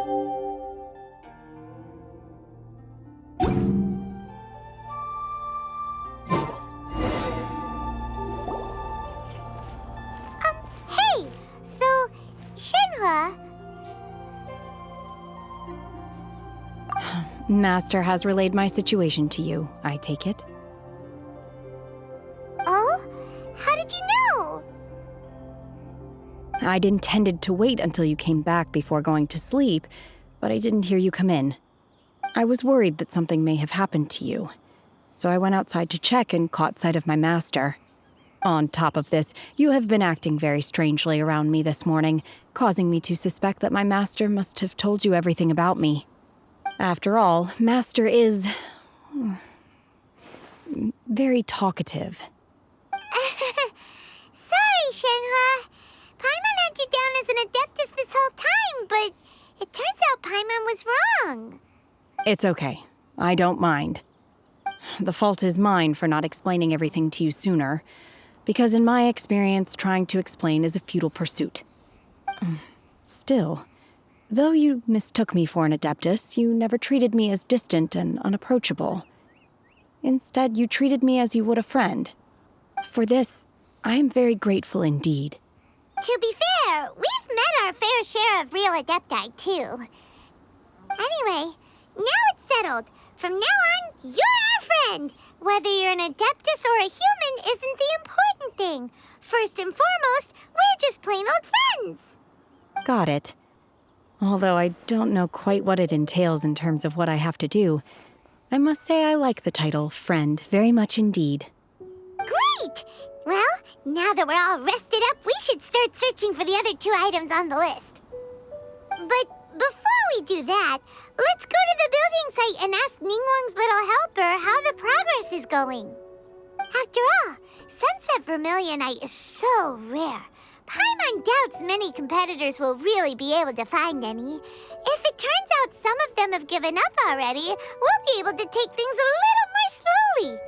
Hey! So, Shenhua... Master has relayed my situation to you, I take it. Oh? How did you know? I'd intended to wait until you came back before going to sleep, but I didn't hear you come in. I was worried that something may have happened to you, so I went outside to check and caught sight of my master. On top of this, you have been acting very strangely around me this morning, causing me to suspect that my master must have told you everything about me. After all, Master is... very talkative. Sorry, Shenhua. Paimon had you down as an adeptus this whole time, but it turns out Paimon was wrong. It's okay. I don't mind. The fault is mine for not explaining everything to you sooner, because in my experience, trying to explain is a futile pursuit. Still, though you mistook me for an adeptus, you never treated me as distant and unapproachable. Instead, you treated me as you would a friend. For this, I am very grateful indeed. To be fair, we've met our fair share of real adepti, too. Anyway, now it's settled. From now on, you're our friend. Whether you're an adeptus or a human isn't the important thing. First and foremost, we're just plain old friends. Got it. Although I don't know quite what it entails in terms of what I have to do, I must say I like the title friend very much indeed. Great! Well, now that we're all rested up, we should start searching for the other 2 items on the list. But before we do that, let's go to the building site and ask Ningguang's little helper how the progress is going. After all, Sunset Vermilionite is so rare. Paimon doubts many competitors will really be able to find any. If it turns out some of them have given up already, we'll be able to take things a little more slowly.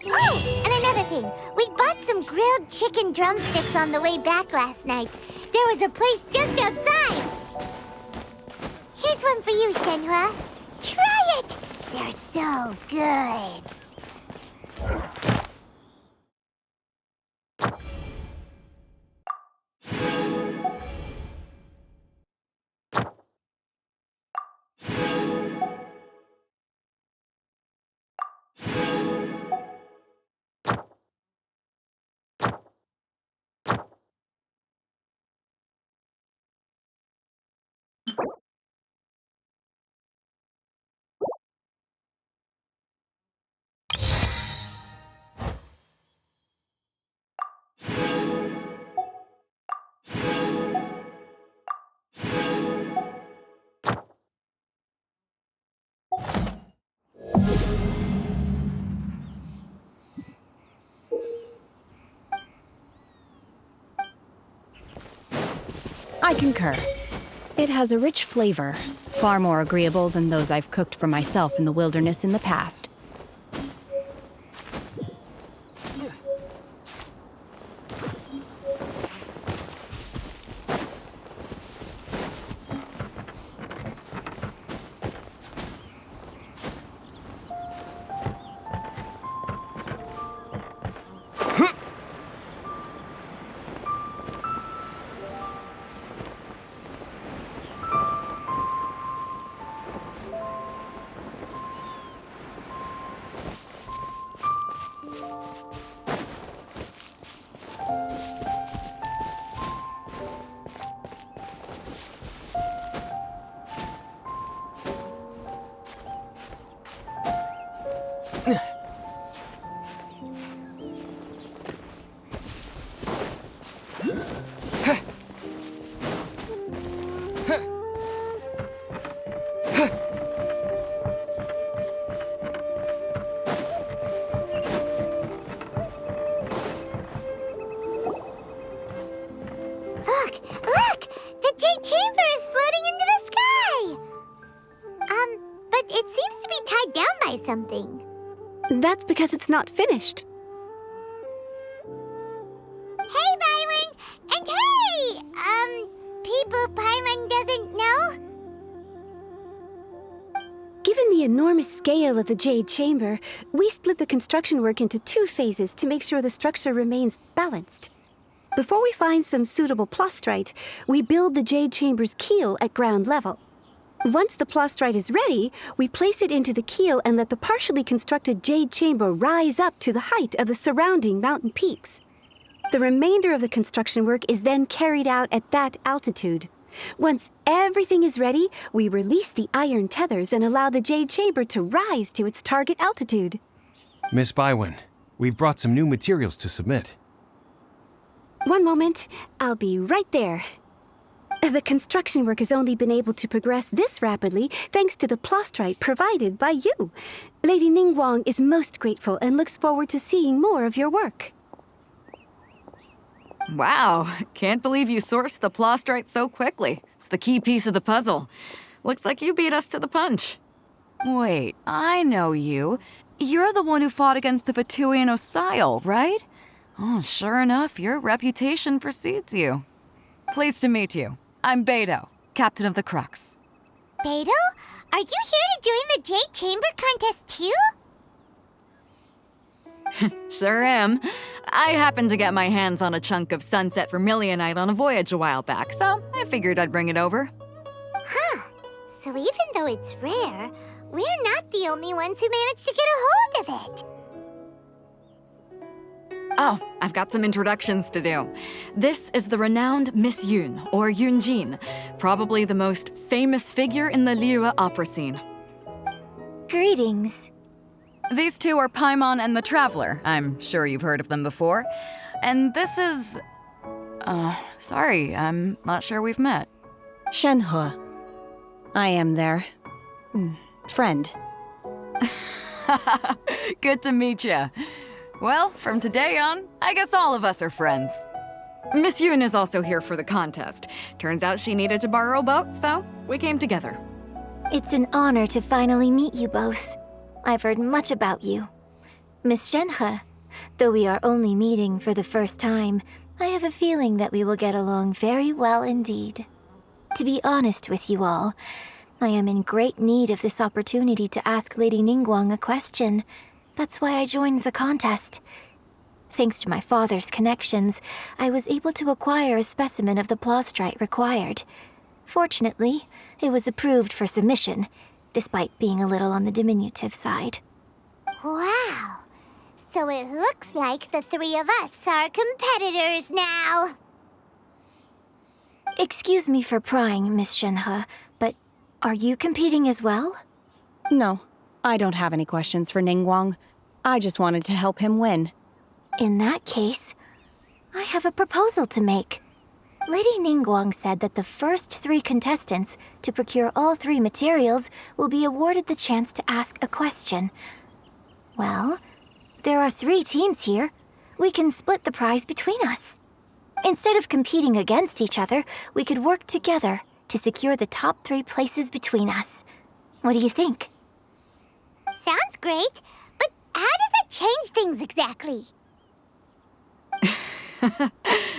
Oh, and another thing. We bought some grilled chicken drumsticks on the way back last night. There was a place just outside. Here's one for you, Shenhua. Try it! They're so good. I concur. It has a rich flavor, far more agreeable than those I've cooked for myself in the wilderness in the past. Look! The Jade Chamber is floating into the sky! But it seems to be tied down by something. That's because it's not finished. Hey, Byron! And hey, People Paimon doesn't know? Given the enormous scale of the Jade Chamber, we split the construction work into 2 phases to make sure the structure remains balanced. Before we find some suitable plastrite, we build the Jade Chamber's keel at ground level. Once the plastrite is ready, we place it into the keel and let the partially constructed Jade Chamber rise up to the height of the surrounding mountain peaks. The remainder of the construction work is then carried out at that altitude. Once everything is ready, we release the iron tethers and allow the Jade Chamber to rise to its target altitude. Miss Bywin, we've brought some new materials to submit. One moment, I'll be right there. The construction work has only been able to progress this rapidly thanks to the plastrite provided by you. Lady Ningguang is most grateful and looks forward to seeing more of your work. Wow, can't believe you sourced the plastrite so quickly. It's the key piece of the puzzle. Looks like you beat us to the punch. Wait, I know you. You're the one who fought against the Vatuian Osile, right? Oh, sure enough, your reputation precedes you. Pleased to meet you. I'm Beto, captain of the Crux. Beto? Are you here to join the Jade Chamber contest too? Sure am. I happened to get my hands on a chunk of sunset vermilionite on a voyage a while back, so I figured I'd bring it over. Huh. So even though it's rare, we're not the only ones who managed to get a hold of it. Oh, I've got some introductions to do. This is the renowned Miss Yun, or Yunjin, probably the most famous figure in the Liyue opera scene. Greetings. These two are Paimon and the Traveler. I'm sure you've heard of them before. And this is... sorry, I'm not sure we've met. SHENHE. I am their... friend. Good to meet you. Well, from today on, I guess all of us are friends. Miss Yun is also here for the contest. Turns out she needed to borrow a boat, so we came together. It's an honor to finally meet you both. I've heard much about you. Miss SHENHE, though we are only meeting for the first time, I have a feeling that we will get along very well indeed. To be honest with you all, I am in great need of this opportunity to ask Lady Ningguang a question. That's why I joined the contest. Thanks to my father's connections, I was able to acquire a specimen of the plastrite required. Fortunately, it was approved for submission, despite being a little on the diminutive side. Wow. So it looks like the 3 of us are competitors now. Excuse me for prying, Miss SHENHE, but are you competing as well? No, I don't have any questions for Ningguang. I just wanted to help him win. In that case, I have a proposal to make. Lady Ningguang said that the first 3 contestants to procure all 3 materials will be awarded the chance to ask a question. Well, there are 3 teams here. We can split the prize between us. Instead of competing against each other, we could work together to secure the top 3 places between us. What do you think? Sounds great, but how does that change things exactly?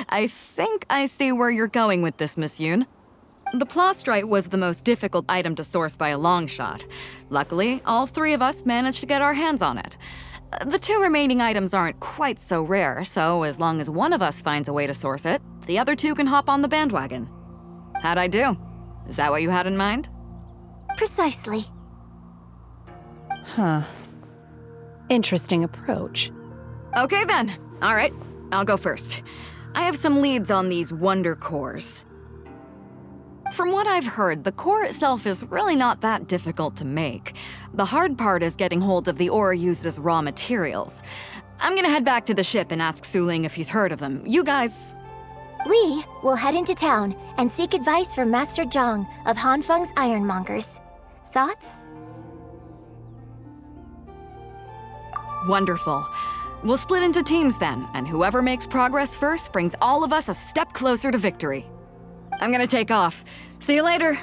I think I see where you're going with this, Miss Yun. The plastrite was the most difficult item to source by a long shot. Luckily, all 3 of us managed to get our hands on it. The 2 remaining items aren't quite so rare, so as long as one of us finds a way to source it, the other 2 can hop on the bandwagon. How'd I do? Is that what you had in mind? Precisely. Huh. Interesting approach. Okay then. All right, I'll go first. I have some leads on these wonder cores. From what I've heard, the core itself is really not that difficult to make. The hard part is getting hold of the ore used as raw materials. I'm gonna head back to the ship and ask Suling if he's heard of them. You guys... We will head into town and seek advice from Master Zhang of Hanfeng's Ironmongers. Thoughts? Wonderful. We'll split into teams then, and whoever makes progress first brings all of us a step closer to victory. I'm gonna take off. See you later.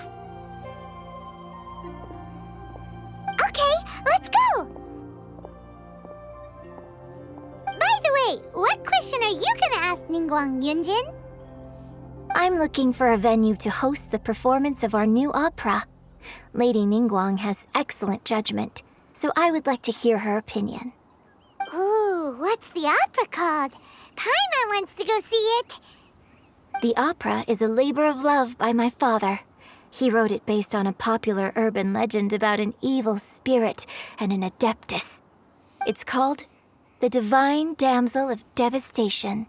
Okay, let's go! By the way, what question are you gonna ask Ningguang, Yunjin? I'm looking for a venue to host the performance of our new opera. Lady Ningguang has excellent judgment, so I would like to hear her opinion. Ooh, what's the opera called? Paimon wants to go see it. The opera is a labor of love by my father. He wrote it based on a popular urban legend about an evil spirit and an adeptus. It's called The Divine Damsel of Devastation.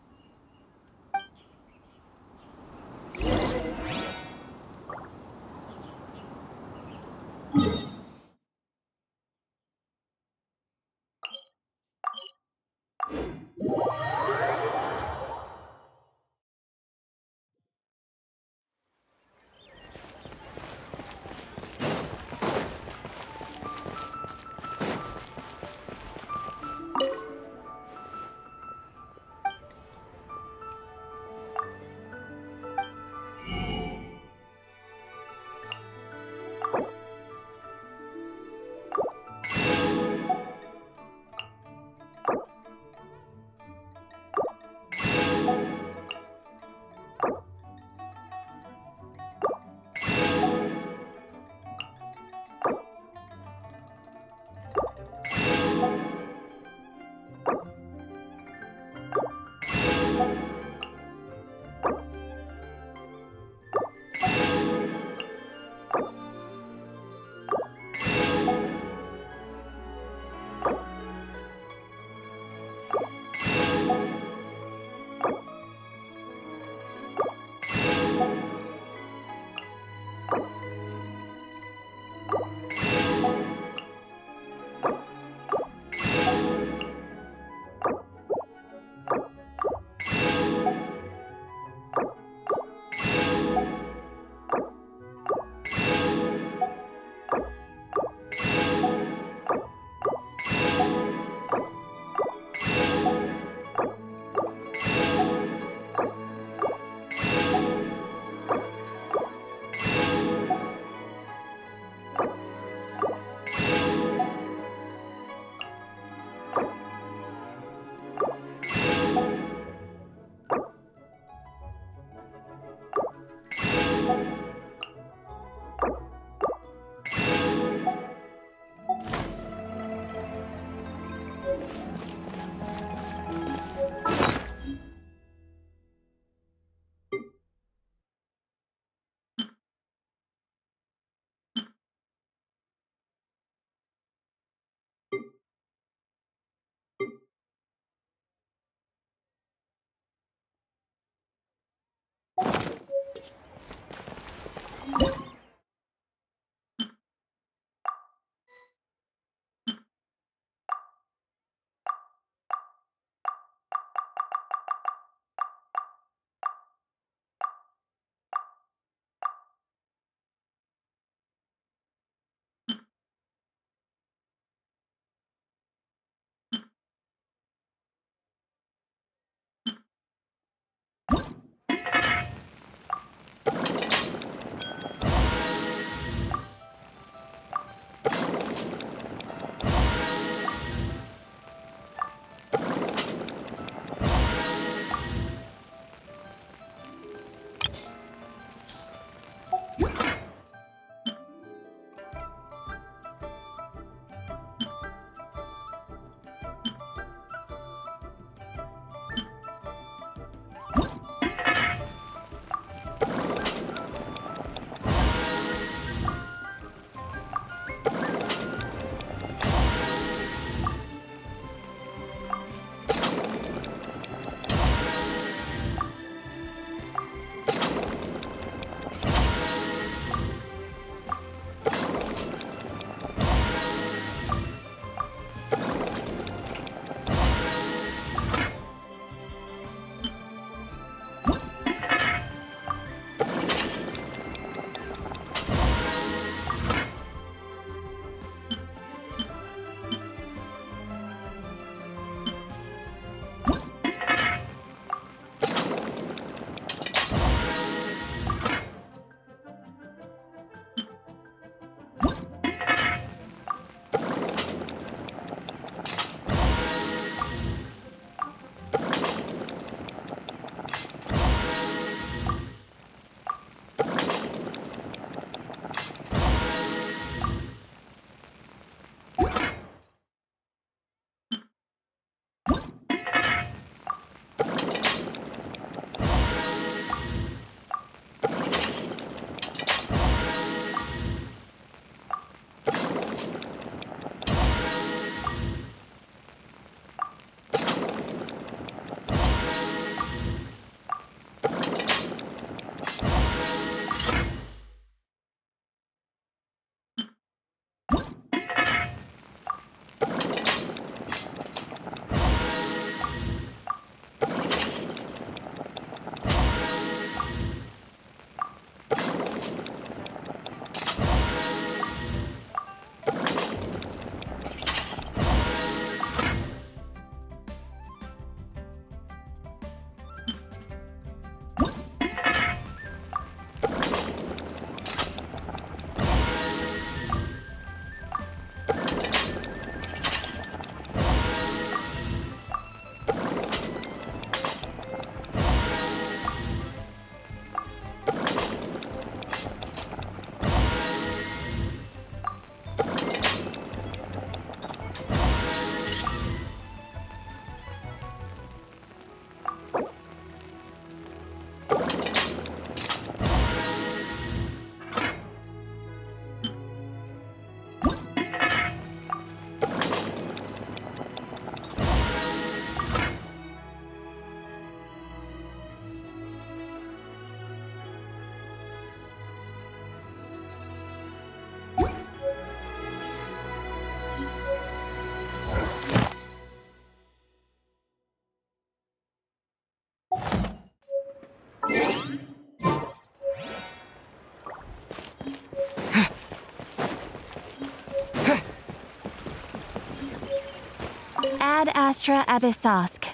Ad Astra Abyssosk.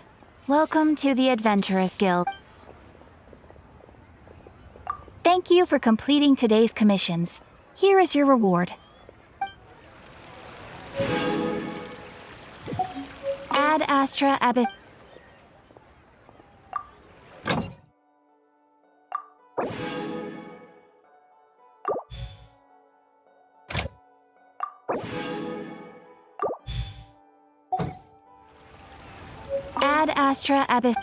Welcome to the Adventurers Guild. Thank you for completing today's commissions. Here is your reward. Ad Astra Abyss. Ad Astra Abyss.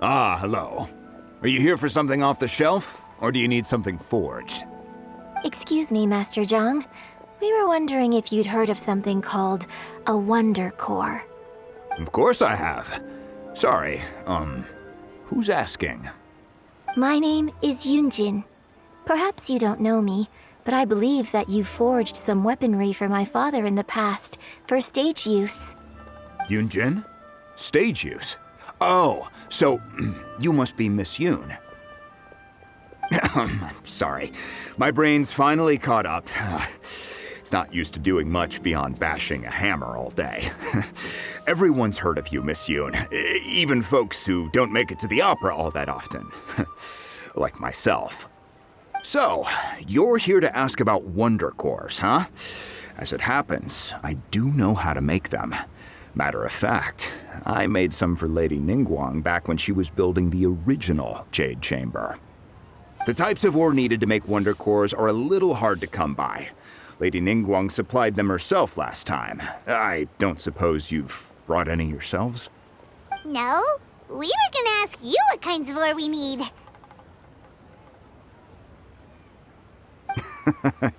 Ah, hello. Are you here for something off the shelf, or do you need something forged? Excuse me, Master Zhang. We were wondering if you'd heard of something called a Wonder Core. Of course I have. Sorry, who's asking? My name is Yunjin. Perhaps you don't know me, but I believe that you forged some weaponry for my father in the past for stage use. Yunjin? Stage use? Oh, so you must be Miss Yoon. Sorry, my brain's finally caught up. It's not used to doing much beyond bashing a hammer all day. Everyone's heard of you, Miss Yoon, even folks who don't make it to the opera all that often. Like myself. So, you're here to ask about Wonder Cores, huh? As it happens, I do know how to make them. Matter of fact, I made some for Lady Ningguang back when she was building the original Jade Chamber. The types of ore needed to make Wonder Cores are a little hard to come by. Lady Ningguang supplied them herself last time. I don't suppose you've brought any yourselves? No, we were gonna ask you what kinds of ore we need.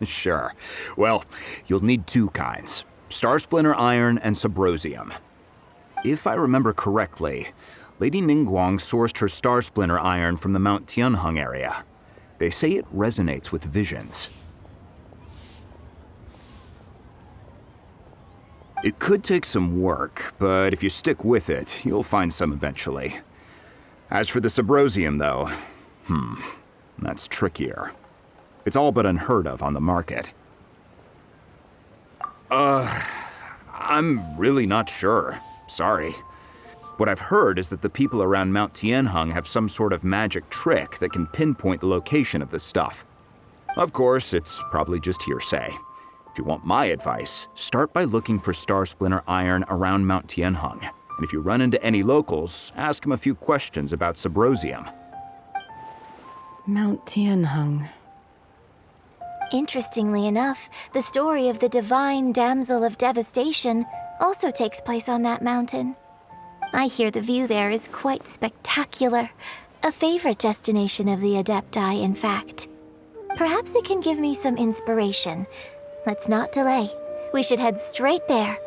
Sure. Well, you'll need two kinds. Star Splinter Iron and Subrosium. If I remember correctly, Lady Ningguang sourced her Star Splinter Iron from the Mount Tianheng area. They say it resonates with visions. It could take some work, but if you stick with it, you'll find some eventually. As for the Subrosium, though, that's trickier. It's all but unheard of on the market. I'm really not sure. Sorry. What I've heard is that the people around Mount Tianheng have some sort of magic trick that can pinpoint the location of the stuff. Of course, it's probably just hearsay. If you want my advice, start by looking for Star Splinter Iron around Mount Tianheng, And if you run into any locals, ask them a few questions about Subrosium. Mount Tianheng. Interestingly enough, the story of the divine damsel of devastation also takes place on that mountain. I hear the view there is quite spectacular. A favorite destination of the Adepti, in fact. Perhaps it can give me some inspiration. Let's not delay. We should head straight there.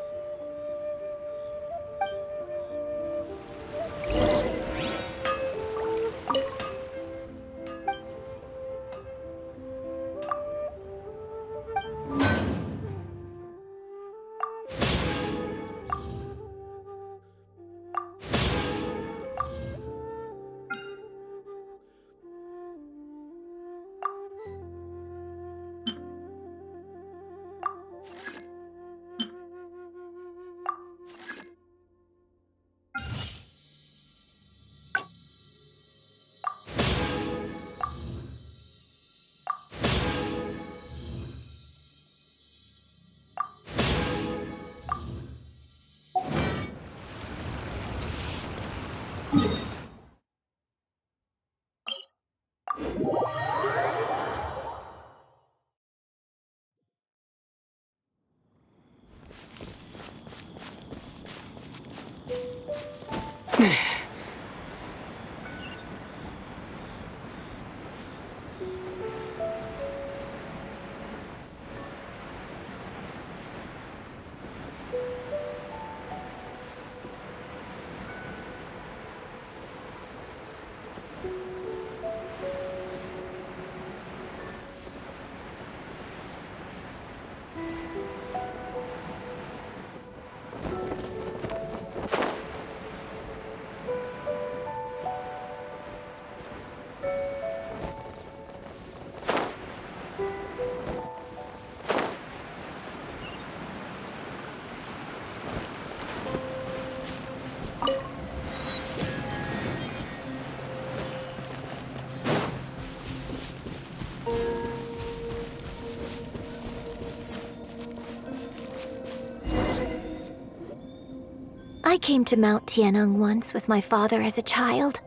I came to Mount Tianheng once with my father as a child.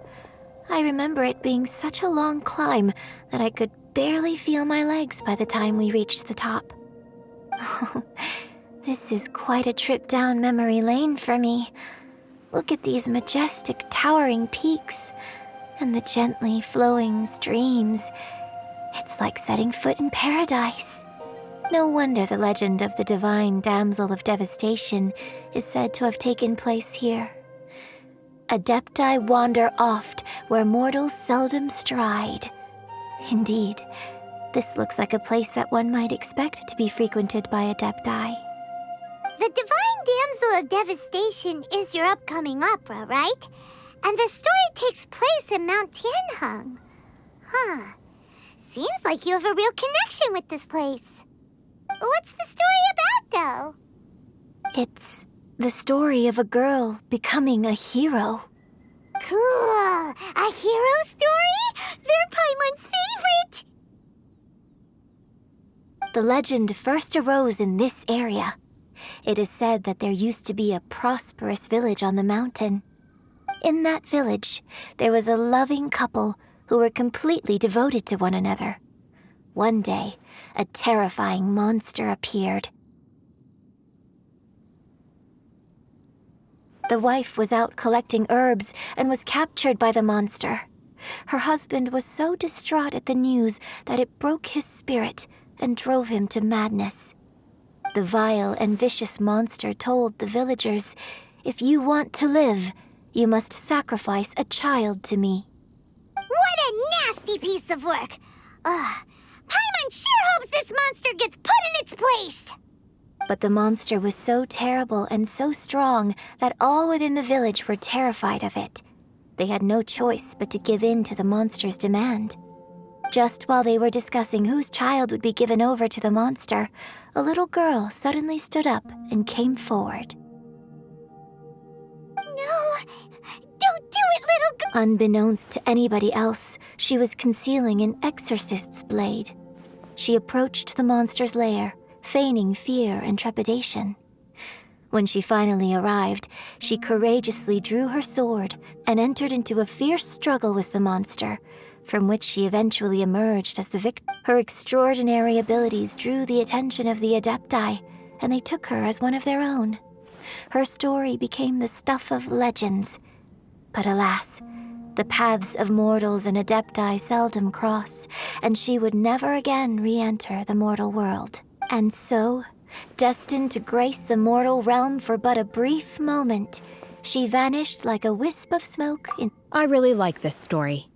I remember it being such a long climb that I could barely feel my legs by the time we reached the top. This is quite a trip down memory lane for me. Look at these majestic towering peaks and the gently flowing streams. It's like setting foot in paradise. No wonder the legend of the divine damsel of devastation is said to have taken place here. Adepti wander oft where mortals seldom stride. Indeed, this looks like a place that one might expect to be frequented by Adepti. The Divine Damsel of Devastation is your upcoming opera, right? And the story takes place in Mount Tianheng. Huh. Seems like you have a real connection with this place. What's the story about, though? It's the story of a girl becoming a hero. Cool. A hero story? They're Paimon's favorite. The legend first arose in this area. It is said that there used to be a prosperous village on the mountain. In that village, there was a loving couple who were completely devoted to one another. One day, a terrifying monster appeared. The wife was out collecting herbs and was captured by the monster. Her husband was so distraught at the news that it broke his spirit and drove him to madness. The vile and vicious monster told the villagers, "If you want to live, you must sacrifice a child to me." What a nasty piece of work! Paimon sure hopes this monster gets put in its place! But the monster was so terrible and so strong that all within the village were terrified of it. They had no choice but to give in to the monster's demand. Just while they were discussing whose child would be given over to the monster, a little girl suddenly stood up and came forward. No! Don't do it, little girl! Unbeknownst to anybody else, she was concealing an exorcist's blade. She approached the monster's lair, feigning fear and trepidation. When she finally arrived, she courageously drew her sword and entered into a fierce struggle with the monster, from which she eventually emerged as the victor. Her extraordinary abilities drew the attention of the Adepti, and they took her as one of their own. Her story became the stuff of legends. But alas, the paths of mortals and Adepti seldom cross, and she would never again re-enter the mortal world. And so, destined to grace the mortal realm for but a brief moment, she vanished like a wisp of smoke in... I really like this story.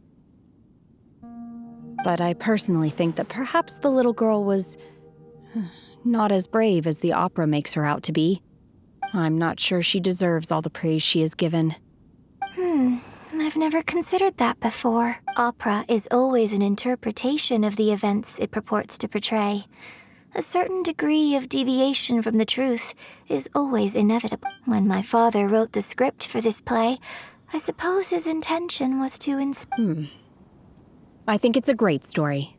But I personally think that perhaps the little girl was not as brave as the opera makes her out to be. I'm not sure she deserves all the praise she is given. I've never considered that before. Opera is always an interpretation of the events it purports to portray. A certain degree of deviation from the truth is always inevitable. When my father wrote the script for this play, I suppose his intention was to inspire... I think it's a great story.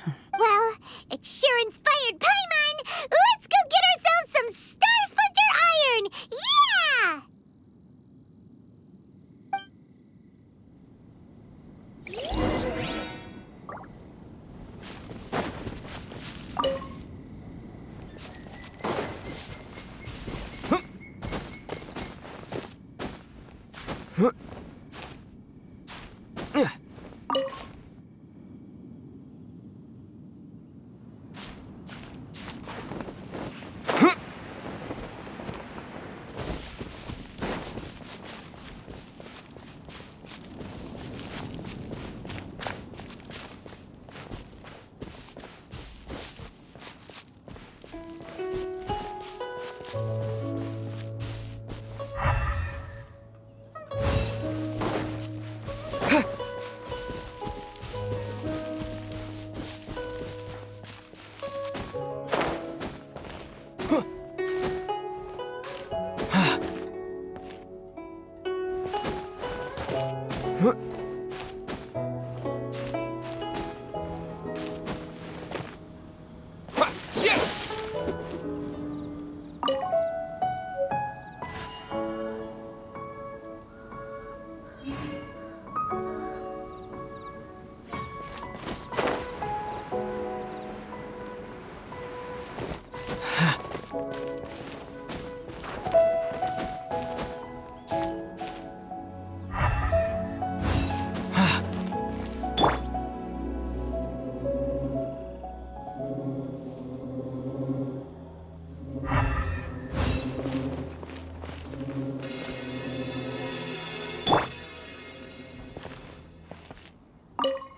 Well, it sure inspired Paimon! Let's go get ourselves some Star Splinter Iron! Yeah!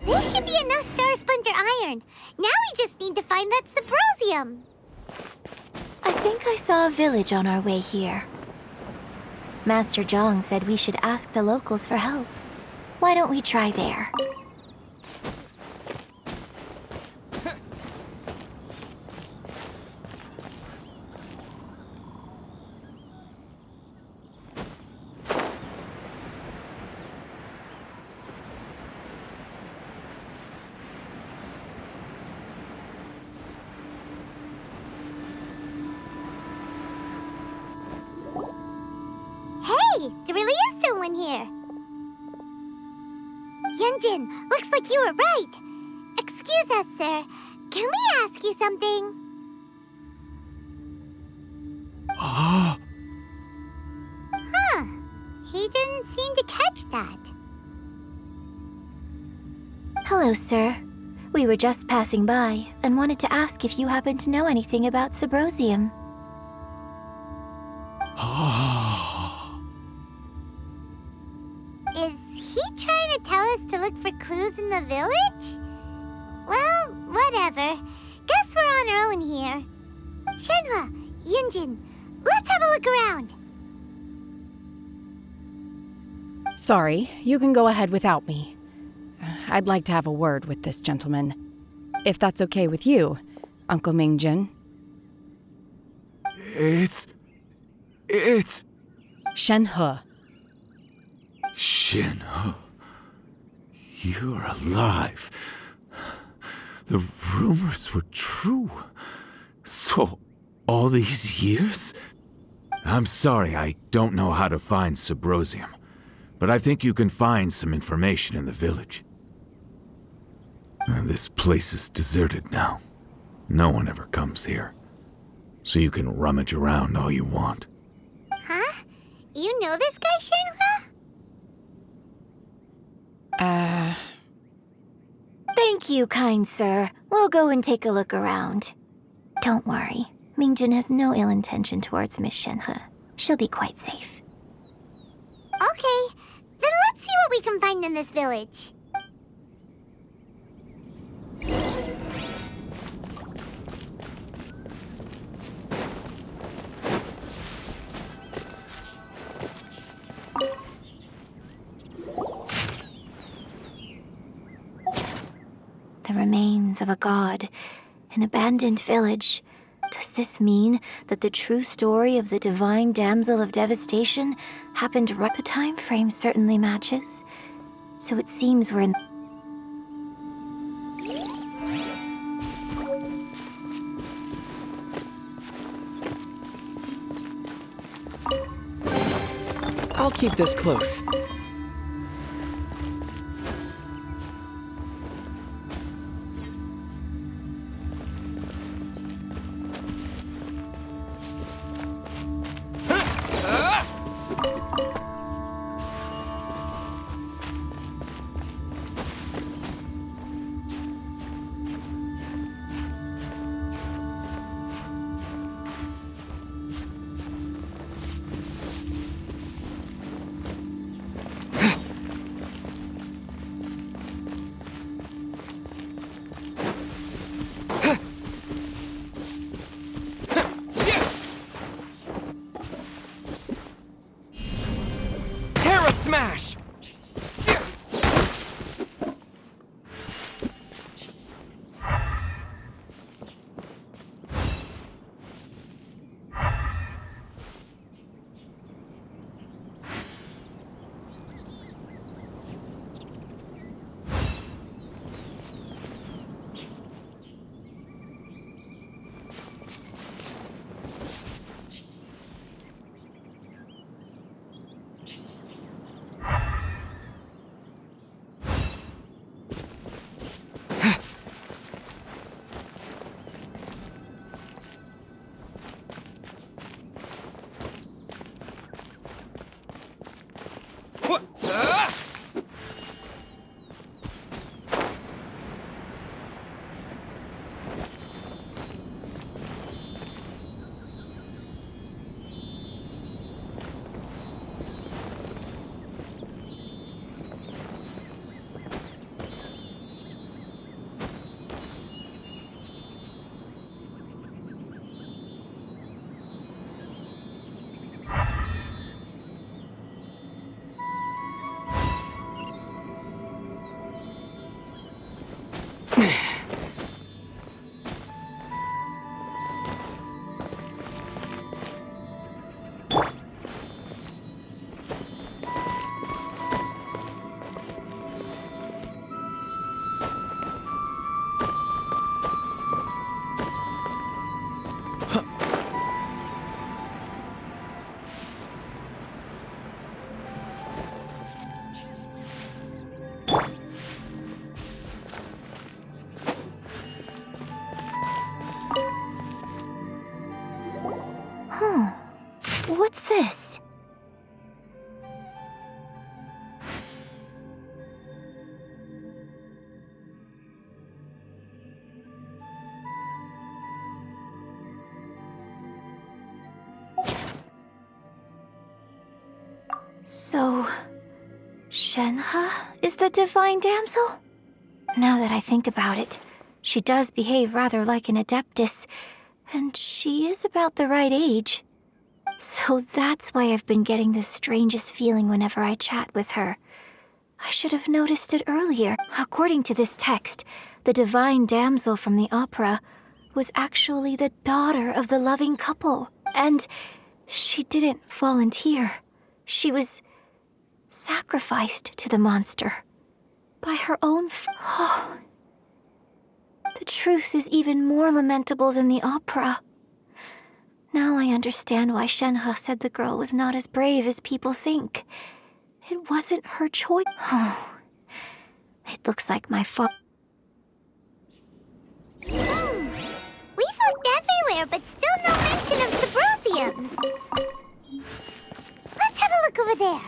This should be enough Star Splinter Iron. Now we just need to find that Symposium. I think I saw a village on our way here. Master Zhang said we should ask the locals for help. Why don't we try there? Hey, there really is someone here. Yunjin, looks like you were right. Excuse us, sir. Can we ask you something? Ah! Huh. He didn't seem to catch that. Hello, sir. We were just passing by and wanted to ask if you happen to know anything about Symposium. Is he trying to tell us to look for clues in the village? Well, whatever. Guess we're on our own here. Shenhe, Yunjin, let's have a look around. Sorry, you can go ahead without me. I'd like to have a word with this gentleman. If that's okay with you, Uncle Mingjin. It's... Shenhe. Shenhe. You're alive. The rumors were true. So, all these years? I'm sorry, I don't know how to find Subrosium, but I think you can find some information in the village. This place is deserted now. No one ever comes here, so you can rummage around all you want. Huh? You know this guy, Shenhua? Thank you, kind sir. We'll go and take a look around. Don't worry. Mingjun has no ill intention towards Miss Shenhe. She'll be quite safe. Okay, then let's see what we can find in this village. The remains of a god, an abandoned village. Does this mean that the true story of the divine damsel of devastation happened right? The time frame certainly matches. So it seems we're in... I'll keep this close. Smash! Huh. What's this? So, Shenhe is the divine damsel? Now that I think about it, she does behave rather like an adeptus, and she is about the right age. So that's why I've been getting the strangest feeling whenever I chat with her. I should have noticed it earlier. According to this text, the divine damsel from the opera was actually the daughter of the loving couple. And she didn't volunteer. She was sacrificed to the monster by her own Oh. The truth is even more lamentable than the opera. Now I understand why SHENHE said the girl was not as brave as people think. It wasn't her choice. Oh, it looks like my fault. We looked everywhere, but still no mention of Subrosium. Let's have a look over there.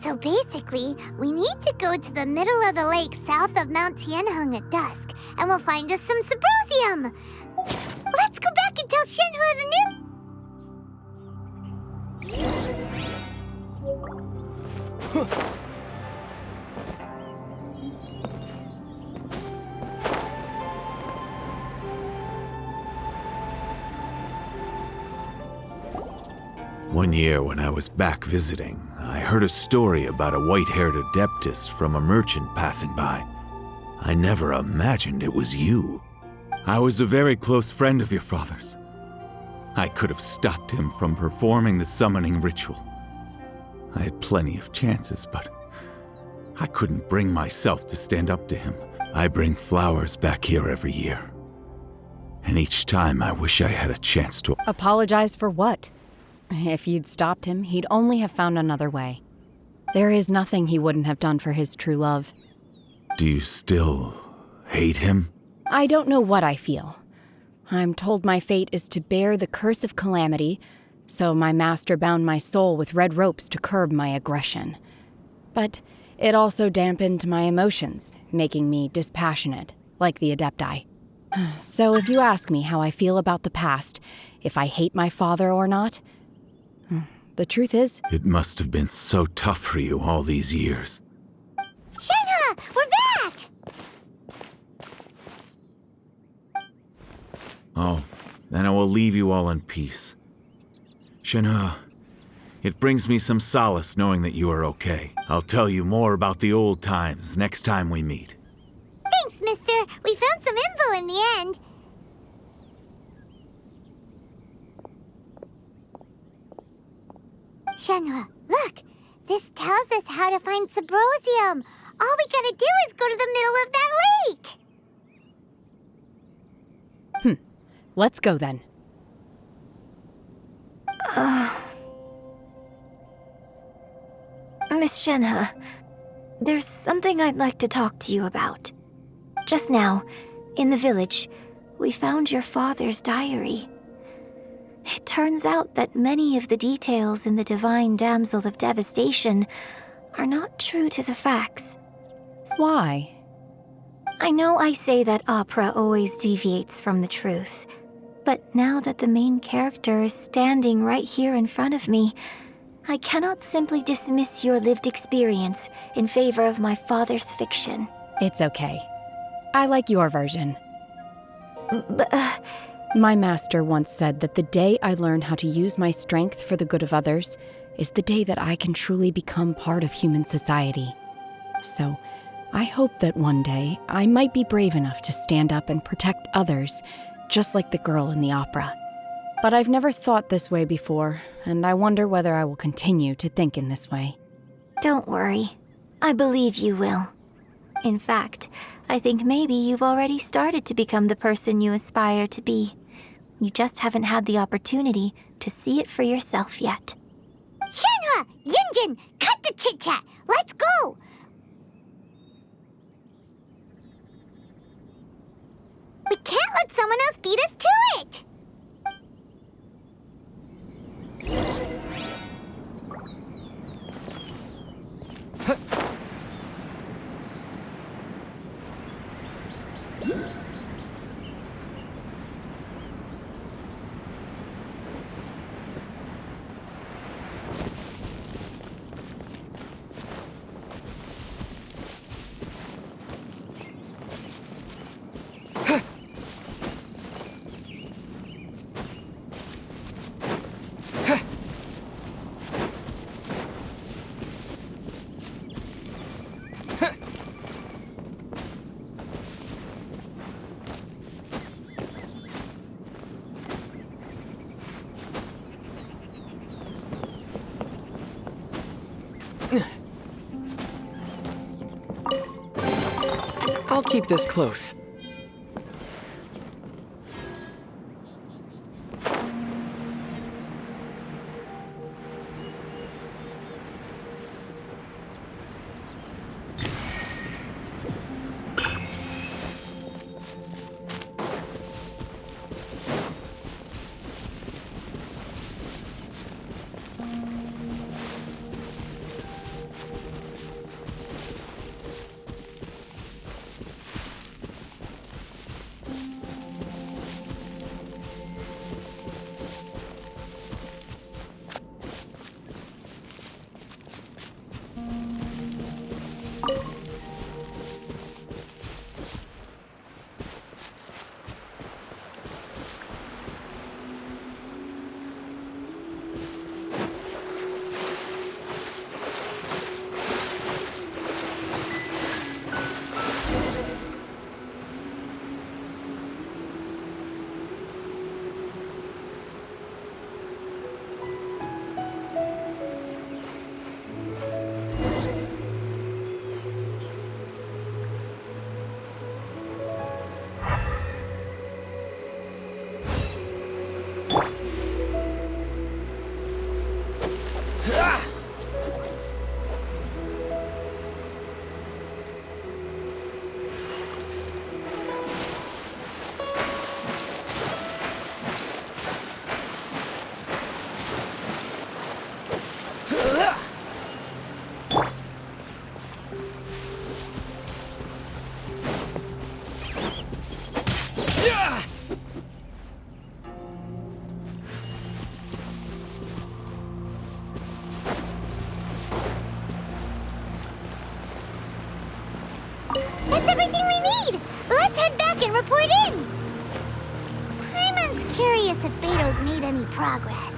So basically, we need to go to the middle of the lake south of Mount Tianheng at dusk, and we'll find us some Subrosium. Let's go back and tell SHENHE the news. One year when I was back visiting, I heard a story about a white-haired adeptus from a merchant passing by. I never imagined it was you. I was a very close friend of your father's. I could have stopped him from performing the summoning ritual. I had plenty of chances, but I couldn't bring myself to stand up to him. I bring flowers back here every year. And each time I wish I had a chance to Apologize for what? If you'd stopped him, he'd only have found another way. There is nothing he wouldn't have done for his true love. Do you still hate him? I don't know what I feel. I'm told my fate is to bear the curse of calamity, so my master bound my soul with red ropes to curb my aggression. But it also dampened my emotions, making me dispassionate, like the Adepti. So if you ask me how I feel about the past, if I hate my father or not, the truth is... It must have been so tough for you all these years. SHENHE, we're back! Oh, then I will leave you all in peace. SHENHE, it brings me some solace knowing that you are okay. I'll tell you more about the old times next time we meet. Thanks, mister. We found some info in the end. SHENHE, look! This tells us how to find Subrosium. All we gotta do is go to the middle of that lake. Let's go then. Miss SHENHE, there's something I'd like to talk to you about. Just now, in the village, we found your father's diary. It turns out that many of the details in the Divine Damsel of Devastation are not true to the facts. Why? I know I say that opera always deviates from the truth, but now that the main character is standing right here in front of me, I cannot simply dismiss your lived experience in favor of my father's fiction. It's okay. I like your version. But, My master once said that the day I learn how to use my strength for the good of others is the day that I can truly become part of human society. So, I hope that one day I might be brave enough to stand up and protect others, just like the girl in the opera. But I've never thought this way before, and I wonder whether I will continue to think in this way. don't worry. I believe you will. In fact, I think maybe you've already started to become the person you aspire to be. You just haven't had the opportunity to see it for yourself yet. SHENHE! Yunjin! Cut the chit-chat! Let's go! We can't let someone else beat us to it! I'll keep this close. That's everything we need! Let's head back and report in! Paimon's curious if Beto's made any progress.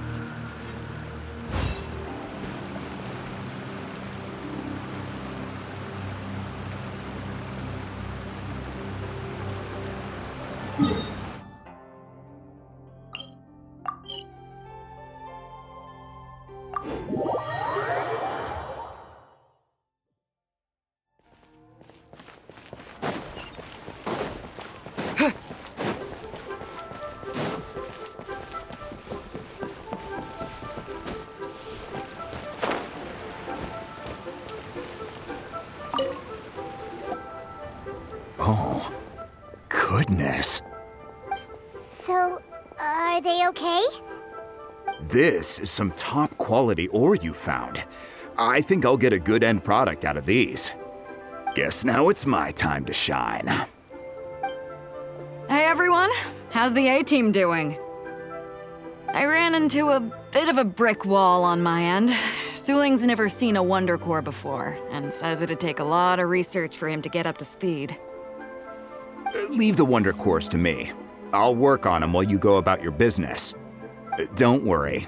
Oh, goodness. So, are they okay? This is some top quality ore you found. I think I'll get a good end product out of these. Guess now it's my time to shine. Hey everyone, how's the A-team doing? I ran into a bit of a brick wall on my end. Suling's never seen a Wonder Core before, and says it'd take a lot of research for him to get up to speed. Leave the Wonder Cores to me. I'll work on them while you go about your business. Don't worry.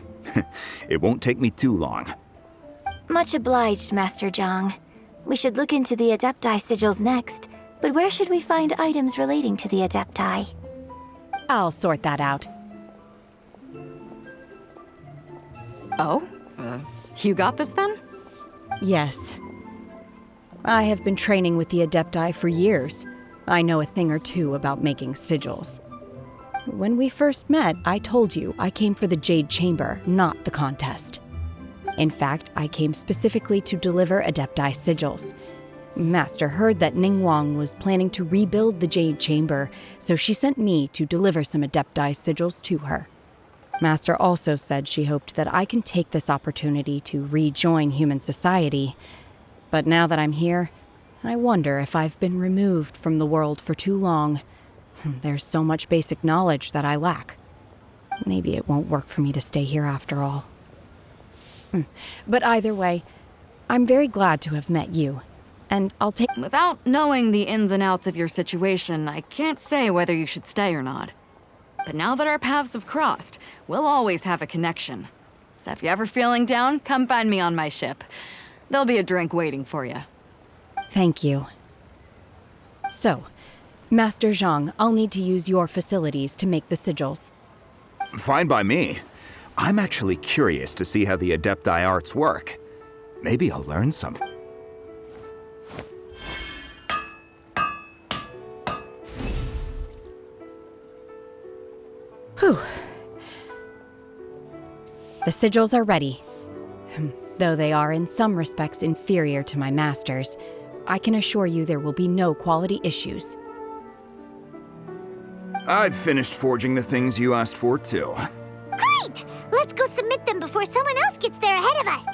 It won't take me too long. Much obliged, Master Zhang. We should look into the Adepti sigils next, but where should we find items relating to the Adepti? I'll sort that out. Oh? You got this then? Yes. I have been training with the Adepti for years. I know a thing or two about making sigils. When we first met, I told you I came for the Jade Chamber, not the contest. In fact, I came specifically to deliver Adepti sigils. Master heard that Ningguang was planning to rebuild the Jade Chamber, so she sent me to deliver some Adepti sigils to her. Master also said she hoped that I can take this opportunity to rejoin human society. But now that I'm here, I wonder if I've been removed from the world for too long. There's so much basic knowledge that I lack. Maybe it won't work for me to stay here after all. But either way, I'm very glad to have met you. And I'll take— Without knowing the ins and outs of your situation, I can't say whether you should stay or not. But now that our paths have crossed, we'll always have a connection. So if you're ever feeling down, come find me on my ship. There'll be a drink waiting for you. Thank you. So, Master Zhang, I'll need to use your facilities to make the sigils. Fine by me. I'm actually curious to see how the Adepti arts work. Maybe I'll learn something. Whew. The sigils are ready. Though they are in some respects inferior to my master's, I can assure you there will be no quality issues. I've finished forging the things you asked for, too. Great! Let's go submit them before someone else gets there ahead of us.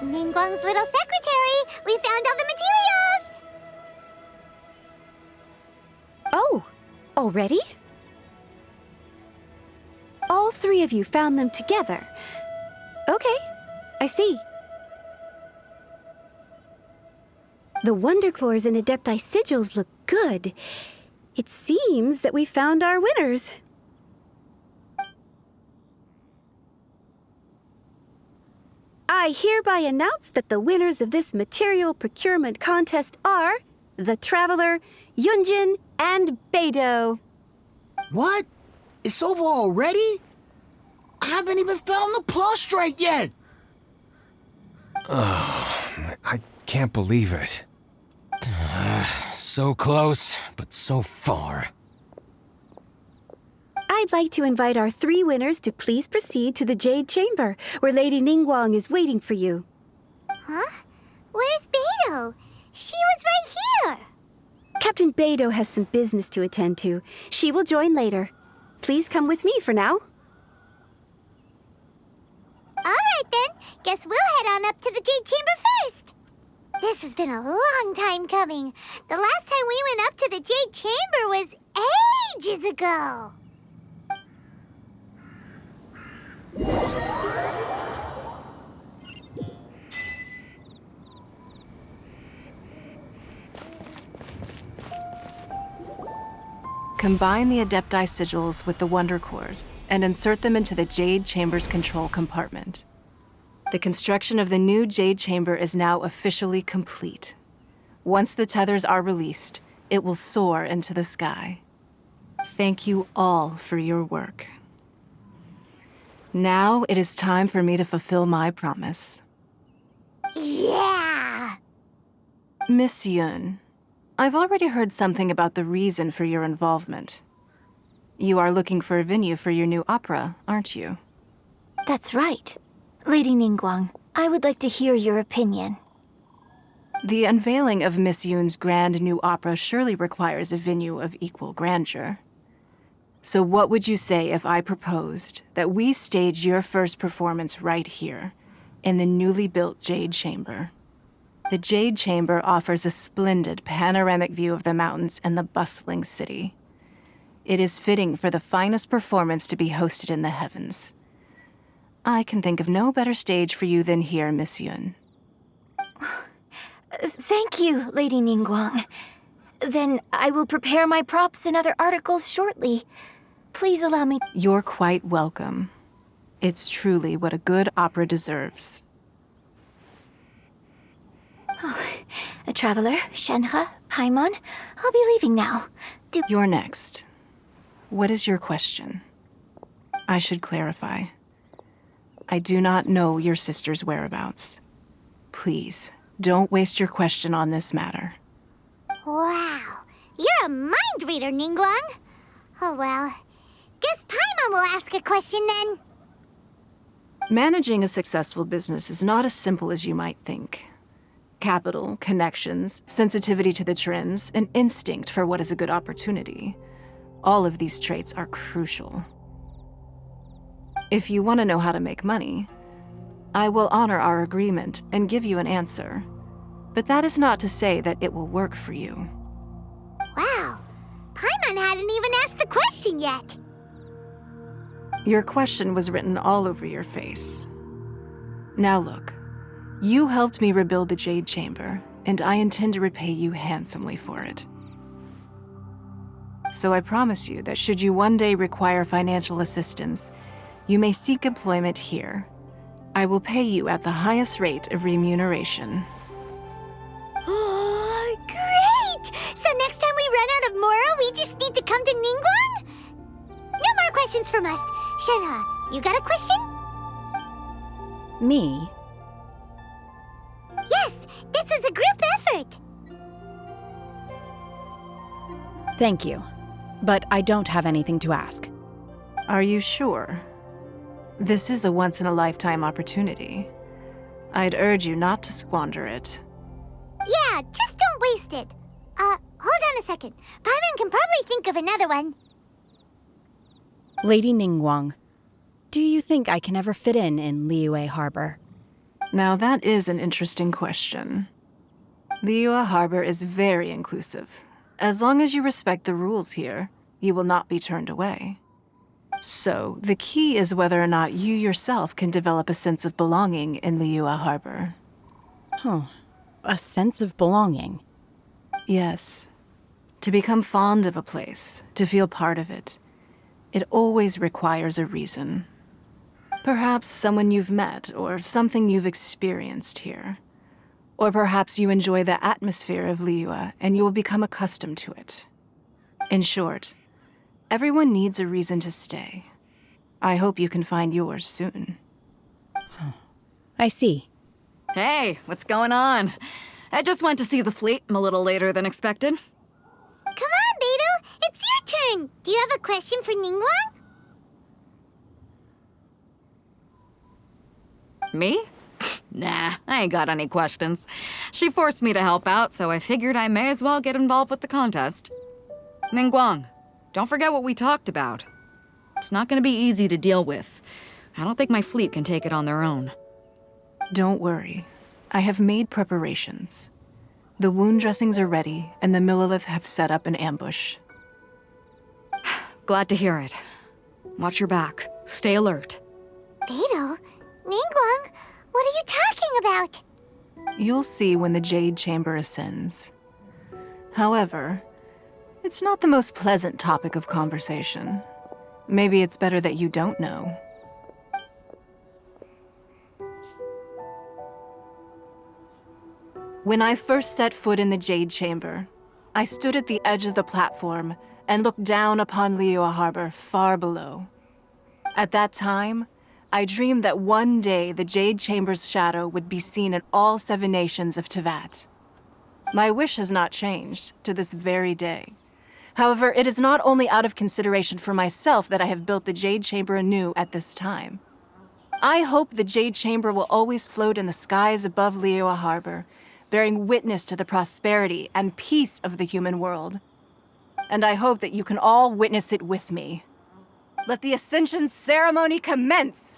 Ningguang's little secretary! We found all the materials! Oh, already? All three of you found them together. Okay, I see. The Wonder Cores and Adepti sigils look good. It seems that we found our winners. I hereby announce that the winners of this material procurement contest are the Traveler, Yunjin, and Beidou. What? It's over already? I haven't even found the plustrite yet! I can't believe it. So close, but so far. I'd like to invite our three winners to please proceed to the Jade Chamber, where Lady Ningguang is waiting for you. Huh? Where's Beidou? She was right here! Captain Beidou has some business to attend to. She will join later. Please come with me for now. Alright then, guess we'll head on up to the Jade Chamber first. This has been a long time coming. The last time we went up to the Jade Chamber was ages ago. Combine the Adepti sigils with the Wonder Cores and insert them into the Jade Chamber's control compartment. The construction of the new Jade Chamber is now officially complete. Once the tethers are released, it will soar into the sky. Thank you all for your work. Now it is time for me to fulfill my promise. Yeah! Miss Yun, I've already heard something about the reason for your involvement. You are looking for a venue for your new opera, aren't you? That's right. Lady Ningguang, I would like to hear your opinion. The unveiling of Miss Yun's grand new opera surely requires a venue of equal grandeur. So what would you say if I proposed that we stage your first performance right here, in the newly built Jade Chamber? The Jade Chamber offers a splendid panoramic view of the mountains and the bustling city. It is fitting for the finest performance to be hosted in the heavens. I can think of no better stage for you than here, Miss Yun. Thank you, Lady Ningguang. Then I will prepare my props and other articles shortly. Please allow me... You're quite welcome. It's truly what a good opera deserves. Traveler, Shenhe, Paimon. I'll be leaving now. You're next. What is your question? I should clarify. I do not know your sister's whereabouts. Please, don't waste your question on this matter. Wow, you're a mind reader, Ningguang. Oh well, guess Paimon will ask a question then. Managing a successful business is not as simple as you might think. Capital, connections, sensitivity to the trends, and instinct for what is a good opportunity. All of these traits are crucial. If you want to know how to make money, I will honor our agreement and give you an answer. But that is not to say that it will work for you. Wow, Paimon hadn't even asked the question yet. Your question was written all over your face. Now look, you helped me rebuild the Jade Chamber, and I intend to repay you handsomely for it. So I promise you that should you one day require financial assistance, you may seek employment here. I will pay you at the highest rate of remuneration. Oh, great! So next time we run out of Mora, we just need to come to Ningguang? No more questions from us. Shenhe, you got a question? Me? Yes, this is a group effort. Thank you. But I don't have anything to ask. Are you sure? This is a once-in-a-lifetime opportunity. I'd urge you not to squander it. Yeah, just don't waste it. Hold on a second. Paimon can probably think of another one. Lady Ningguang, do you think I can ever fit in Liyue Harbor? Now that is an interesting question. Liyue Harbor is very inclusive. As long as you respect the rules here, you will not be turned away. So, the key is whether or not you yourself can develop a sense of belonging in Liyue Harbor. Oh, a sense of belonging. Yes. To become fond of a place, to feel part of it, it always requires a reason. Perhaps someone you've met, or something you've experienced here. Or perhaps you enjoy the atmosphere of Liyue and you will become accustomed to it. In short, everyone needs a reason to stay. I hope you can find yours soon. I see. Hey, what's going on? I just went to see the fleet a little later than expected. Come on, Beidou, it's your turn. Do you have a question for Ningguang? Me? Nah, I ain't got any questions. She forced me to help out, so I figured I may as well get involved with the contest. Ningguang, don't forget what we talked about. It's not gonna be easy to deal with. I don't think my fleet can take it on their own. Don't worry. I have made preparations. The wound dressings are ready, and the Millelith have set up an ambush. Glad to hear it. Watch your back. Stay alert. Beidou? Ningguang? What are you talking about? You'll see when the Jade Chamber ascends. However, it's not the most pleasant topic of conversation. Maybe it's better that you don't know. When I first set foot in the Jade Chamber, I stood at the edge of the platform and looked down upon Liyue Harbor far below. At that time, I dreamed that one day the Jade Chamber's shadow would be seen in all 7 nations of Teyvat. My wish has not changed to this very day. However, it is not only out of consideration for myself that I have built the Jade Chamber anew at this time. I hope the Jade Chamber will always float in the skies above Liyue Harbor, bearing witness to the prosperity and peace of the human world. And I hope that you can all witness it with me. Let the Ascension ceremony commence!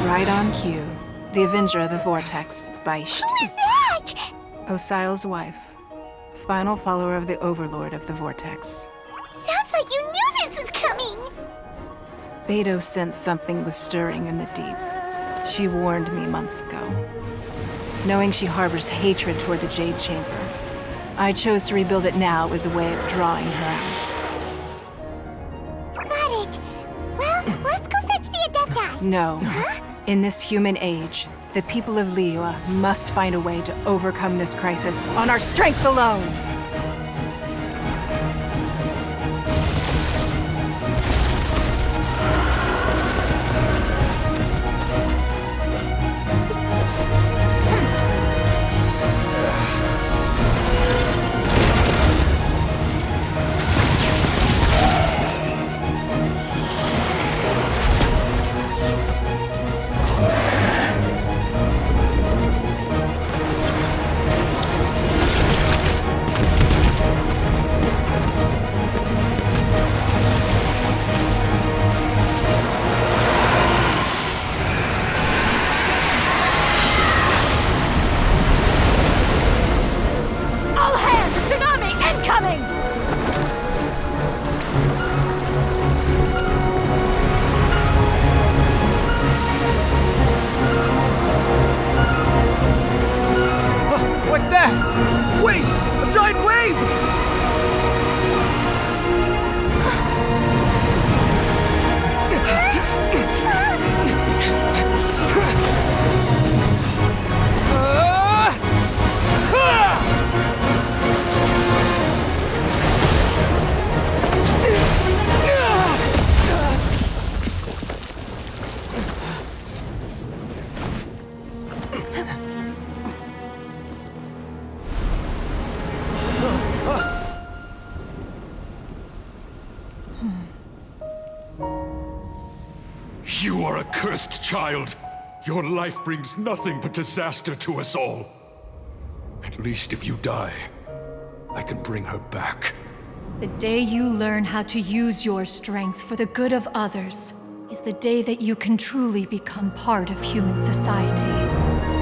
Right on cue. The Avenger of the Vortex, Beisht. Who is that? Osial's wife. Final follower of the Overlord of the Vortex. Sounds like you knew this was coming. Beidou sensed something was stirring in the deep. She warned me months ago. Knowing she harbors hatred toward the Jade Chamber, I chose to rebuild it now as a way of drawing her out. Got it. Well, let's go fetch the Adepti. No. In this human age, the people of Liyue must find a way to overcome this crisis on our strength alone! All hands! Tsunami incoming! What's that? Wait! A giant wave! You are a cursed child. Your life brings nothing but disaster to us all. At least if you die, I can bring her back. The day you learn how to use your strength for the good of others is the day that you can truly become part of human society.